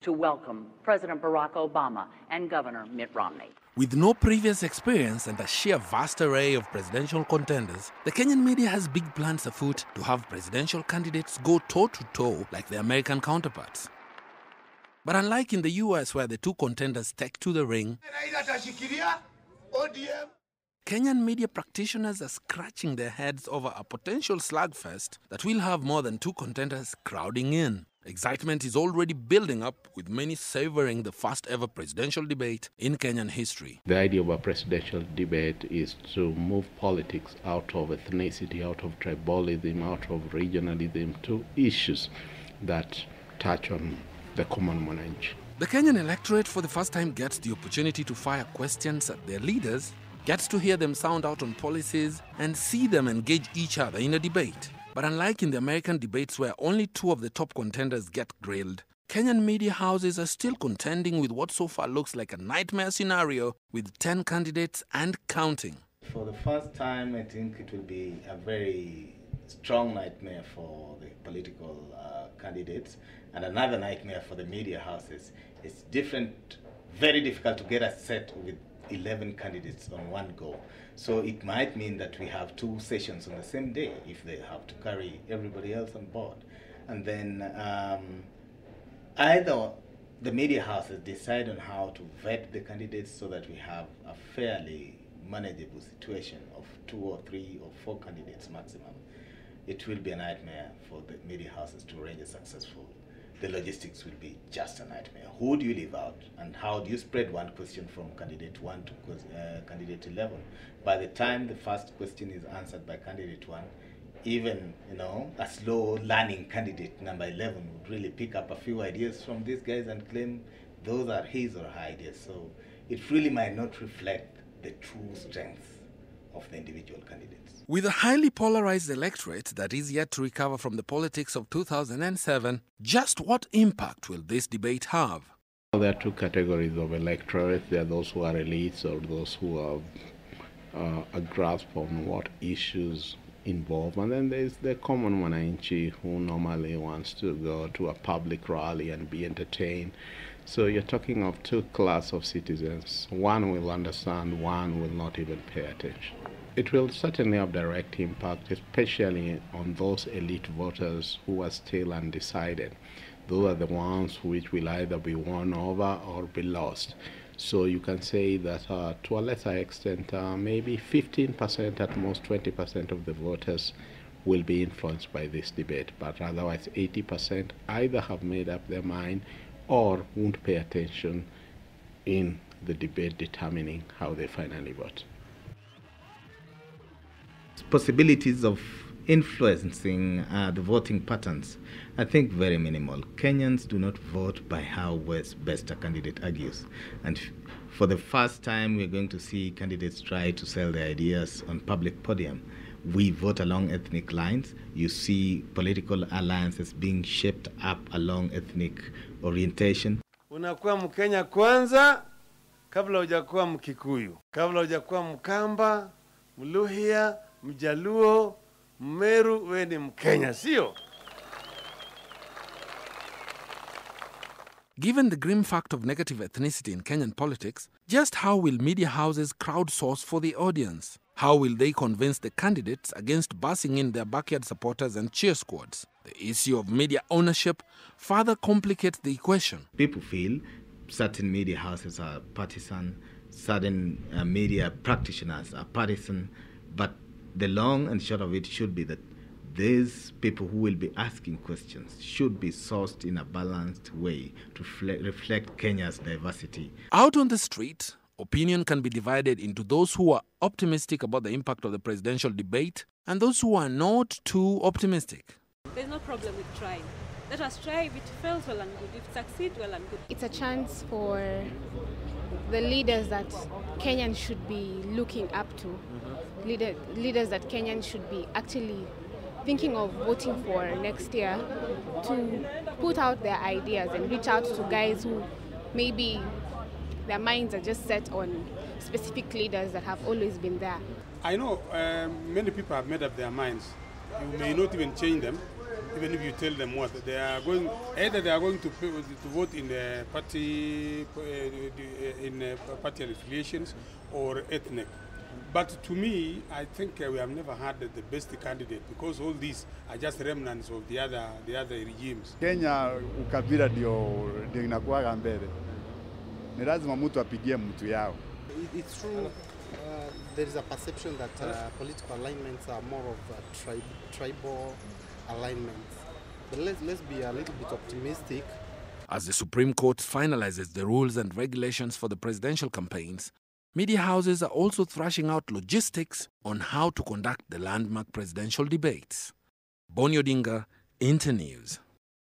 to welcome President Barack Obama and Governor Mitt Romney. With no previous experience and a sheer vast array of presidential contenders, the Kenyan media has big plans afoot to have presidential candidates go toe-to-toe like their American counterparts. But unlike in the US, where the two contenders take to the ring, Kenyan media practitioners are scratching their heads over a potential slugfest that will have more than two contenders crowding in. Excitement is already building up, with many savoring the first ever presidential debate in Kenyan history. The idea of a presidential debate is to move politics out of ethnicity, out of tribalism, out of regionalism to issues that touch on the common mwananchi. The Kenyan electorate for the first time gets the opportunity to fire questions at their leaders, gets to hear them sound out on policies, and see them engage each other in a debate. But unlike in the American debates where only two of the top contenders get grilled, Kenyan media houses are still contending with what so far looks like a nightmare scenario with 10 candidates and counting. For the first time, I think it will be a very strong nightmare for the political candidates and another nightmare for the media houses. It's very difficult to get a set with 11 candidates on one go. So it might mean that we have two sessions on the same day if they have to carry everybody else on board. And then either the media houses decide on how to vet the candidates so that we have a fairly manageable situation of 2 or 3 or 4 candidates maximum. It will be a nightmare for the media houses to arrange a successful. The logistics will be just a nightmare. Who do you leave out, and how do you spread one question from candidate 1 to candidate 11? By the time the first question is answered by candidate 1, even a slow learning candidate number 11 would really pick up a few ideas from these guys and claim those are his or her ideas. So it really might not reflect the true strength of the individual candidates. With a highly polarized electorate that is yet to recover from the politics of 2007, just what impact will this debate have? There are two categories of electorate. There are those who are elites or those who have a grasp on what issues involve. And then there's the common mwananchi who normally wants to go to a public rally and be entertained. So you're talking of two classes of citizens. One will understand, one will not even pay attention. It will certainly have direct impact, especially on those elite voters who are still undecided. Those are the ones which will either be won over or be lost. So you can say that to a lesser extent, maybe 15%, at most 20% of the voters will be influenced by this debate. But otherwise 80% either have made up their mind or won't pay attention in the debate determining how they finally vote. Possibilities of influencing the voting patterns, I think very minimal. Kenyans do not vote by how best a candidate argues. And for the first time, we're going to see candidates try to sell their ideas on public podium. We vote along ethnic lines. You see political alliances being shaped up along ethnic orientation. Unakuwa Mkenya kwanza kabla hujakuwa Mkikuyu, kabla hujakuwa Mkamba, Mluhya, Mjaluo, Mmeru, wewe ni Mkenya, sio? Given the grim fact of negative ethnicity in Kenyan politics, just how will media houses crowdsource for the audience? How will they convince the candidates against bussing in their backyard supporters and cheer squads? The issue of media ownership further complicates the equation. People feel certain media houses are partisan, certain media practitioners are partisan, but the long and short of it should be that these people who will be asking questions should be sourced in a balanced way to reflect Kenya's diversity. Out on the street, opinion can be divided into those who are optimistic about the impact of the presidential debate and those who are not too optimistic. There's no problem with trying. Let us try. If it fails, well and good. If it succeeds, well and good. It's a chance for the leaders that Kenyans should be looking up to, leaders that Kenyans should be actually thinking of voting for next year, to put out their ideas and reach out to guys who maybe their minds are just set on specific leaders that have always been there. I know many people have made up their minds. You may not even change them, even if you tell them what they are going, either they are going to vote in party party affiliations or ethnic. But to me, I think we have never had the best candidate because all these are just remnants of the other regimes. Kenya ukabila ndio inakuwa mbele. Ni lazima mtu apigie mtu yao. It's true. There is a perception that political alignments are more of tribal alignments. But let's be a little bit optimistic. As the Supreme Court finalizes the rules and regulations for the presidential campaigns, media houses are also thrashing out logistics on how to conduct the landmark presidential debates. Boni Odinga, Internews.